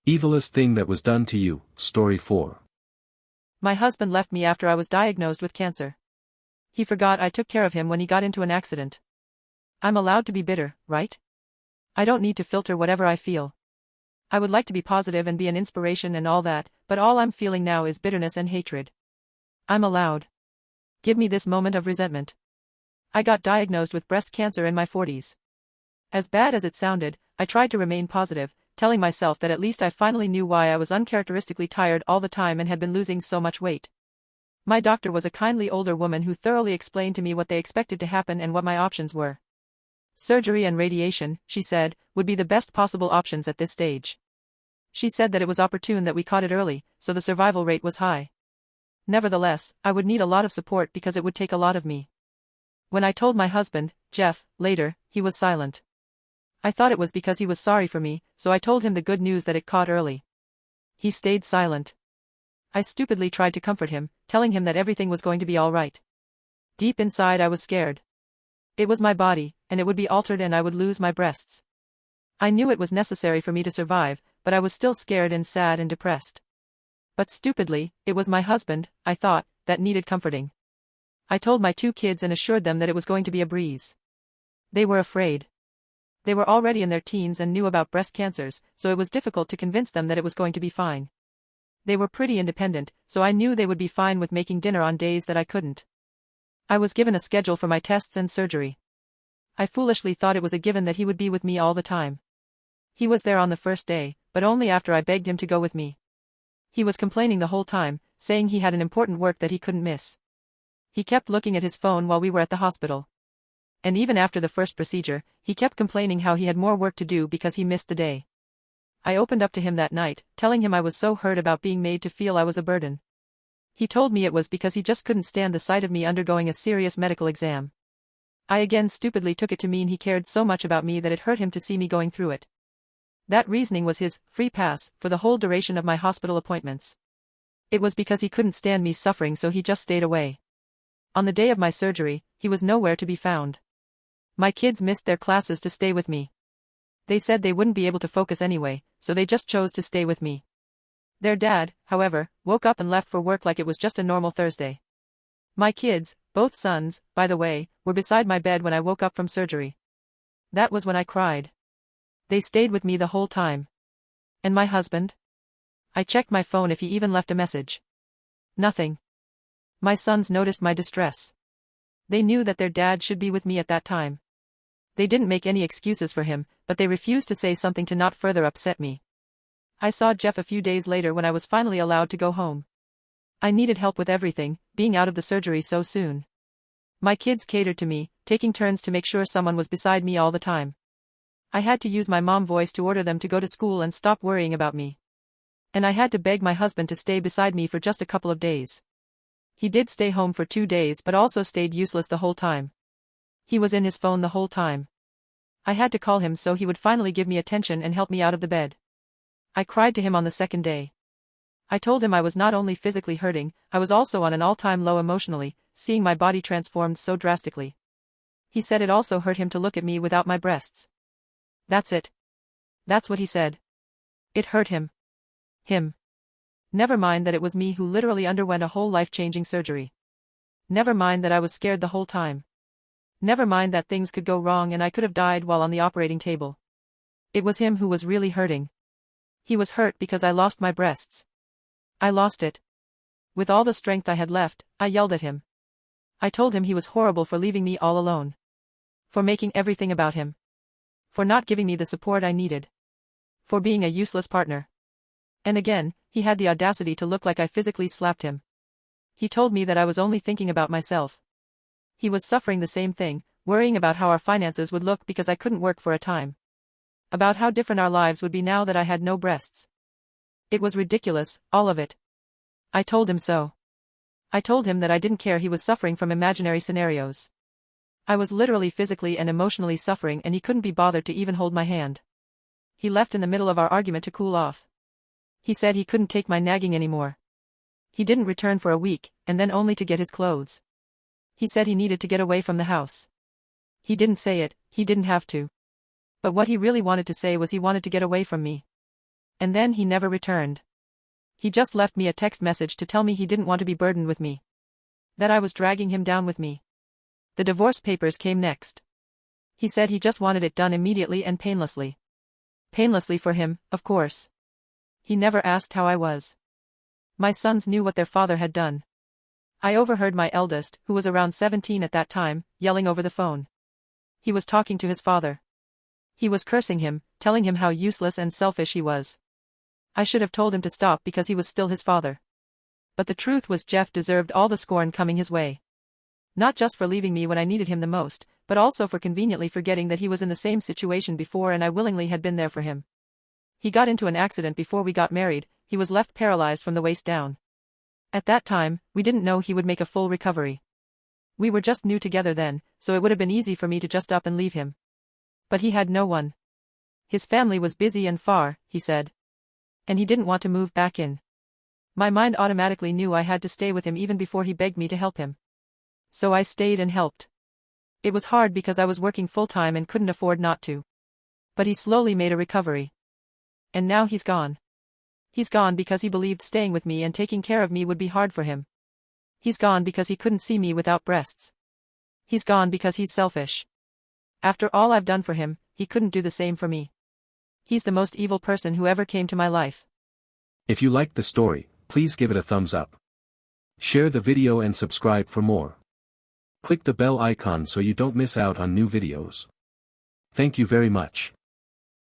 Evilest thing that was done to you, Story 4. My husband left me after I was diagnosed with cancer. He forgot I took care of him when he got into an accident. I'm allowed to be bitter, right? I don't need to filter whatever I feel. I would like to be positive and be an inspiration and all that, but all I'm feeling now is bitterness and hatred. I'm allowed. Give me this moment of resentment. I got diagnosed with breast cancer in my 40s. As bad as it sounded, I tried to remain positive, telling myself that at least I finally knew why I was uncharacteristically tired all the time and had been losing so much weight. My doctor was a kindly older woman who thoroughly explained to me what they expected to happen and what my options were. Surgery and radiation, she said, would be the best possible options at this stage. She said that it was opportune that we caught it early, so the survival rate was high. Nevertheless, I would need a lot of support because it would take a lot of me. When I told my husband, Jeff, later, he was silent. I thought it was because he was sorry for me, so I told him the good news that it caught early. He stayed silent. I stupidly tried to comfort him, telling him that everything was going to be all right. Deep inside I was scared. It was my body, and it would be altered and I would lose my breasts. I knew it was necessary for me to survive, but I was still scared and sad and depressed. But stupidly, it was my husband, I thought, that needed comforting. I told my 2 kids and assured them that it was going to be a breeze. They were afraid. They were already in their teens and knew about breast cancers, so it was difficult to convince them that it was going to be fine. They were pretty independent, so I knew they would be fine with making dinner on days that I couldn't. I was given a schedule for my tests and surgery. I foolishly thought it was a given that he would be with me all the time. He was there on the first day, but only after I begged him to go with me. He was complaining the whole time, saying he had an important work that he couldn't miss. He kept looking at his phone while we were at the hospital. And even after the first procedure, he kept complaining how he had more work to do because he missed the day. I opened up to him that night, telling him I was so hurt about being made to feel I was a burden. He told me it was because he just couldn't stand the sight of me undergoing a serious medical exam. I again stupidly took it to mean he cared so much about me that it hurt him to see me going through it. That reasoning was his free pass for the whole duration of my hospital appointments. It was because he couldn't stand me suffering, so he just stayed away. On the day of my surgery, he was nowhere to be found. My kids missed their classes to stay with me. They said they wouldn't be able to focus anyway, so they just chose to stay with me. Their dad, however, woke up and left for work like it was just a normal Thursday. My kids, both sons, by the way, were beside my bed when I woke up from surgery. That was when I cried. They stayed with me the whole time. And my husband? I checked my phone if he even left a message. Nothing. My sons noticed my distress. They knew that their dad should be with me at that time. They didn't make any excuses for him, but they refused to say something to not further upset me. I saw Jeff a few days later when I was finally allowed to go home. I needed help with everything, being out of the surgery so soon. My kids catered to me, taking turns to make sure someone was beside me all the time. I had to use my mom voice to order them to go to school and stop worrying about me. And I had to beg my husband to stay beside me for just a couple of days. He did stay home for 2 days but also stayed useless the whole time. He was in his phone the whole time. I had to call him so he would finally give me attention and help me out of the bed. I cried to him on the second day. I told him I was not only physically hurting, I was also on an all-time low emotionally, seeing my body transformed so drastically. He said it also hurt him to look at me without my breasts. That's it. That's what he said. It hurt him. Him. Never mind that it was me who literally underwent a whole life-changing surgery. Never mind that I was scared the whole time. Never mind that things could go wrong and I could have died while on the operating table. It was him who was really hurting. He was hurt because I lost my breasts. I lost it. With all the strength I had left, I yelled at him. I told him he was horrible for leaving me all alone. For making everything about him. For not giving me the support I needed. For being a useless partner. And again, he had the audacity to look like I physically slapped him. He told me that I was only thinking about myself. He was suffering the same thing, worrying about how our finances would look because I couldn't work for a time. About how different our lives would be now that I had no breasts. It was ridiculous, all of it. I told him so. I told him that I didn't care he was suffering from imaginary scenarios. I was literally physically and emotionally suffering and he couldn't be bothered to even hold my hand. He left in the middle of our argument to cool off. He said he couldn't take my nagging anymore. He didn't return for a week, and then only to get his clothes. He said he needed to get away from the house. He didn't say it, he didn't have to. But what he really wanted to say was he wanted to get away from me. And then he never returned. He just left me a text message to tell me he didn't want to be burdened with me. That I was dragging him down with me. The divorce papers came next. He said he just wanted it done immediately and painlessly. Painlessly for him, of course. He never asked how I was. My sons knew what their father had done. I overheard my eldest, who was around 17 at that time, yelling over the phone. He was talking to his father. He was cursing him, telling him how useless and selfish he was. I should have told him to stop because he was still his father. But the truth was Jeff deserved all the scorn coming his way. Not just for leaving me when I needed him the most, but also for conveniently forgetting that he was in the same situation before and I willingly had been there for him. He got into an accident before we got married, he was left paralyzed from the waist down. At that time, we didn't know he would make a full recovery. We were just new together then, so it would have been easy for me to just up and leave him. But he had no one. His family was busy and far, he said. And he didn't want to move back in. My mind automatically knew I had to stay with him even before he begged me to help him. So I stayed and helped. It was hard because I was working full-time and couldn't afford not to. But he slowly made a recovery. And now he's gone. He's gone because he believed staying with me and taking care of me would be hard for him. He's gone because he couldn't see me without breasts. He's gone because he's selfish. After all I've done for him, he couldn't do the same for me. He's the most evil person who ever came to my life. If you liked the story, please give it a thumbs up. Share the video and subscribe for more. Click the bell icon so you don't miss out on new videos. Thank you very much.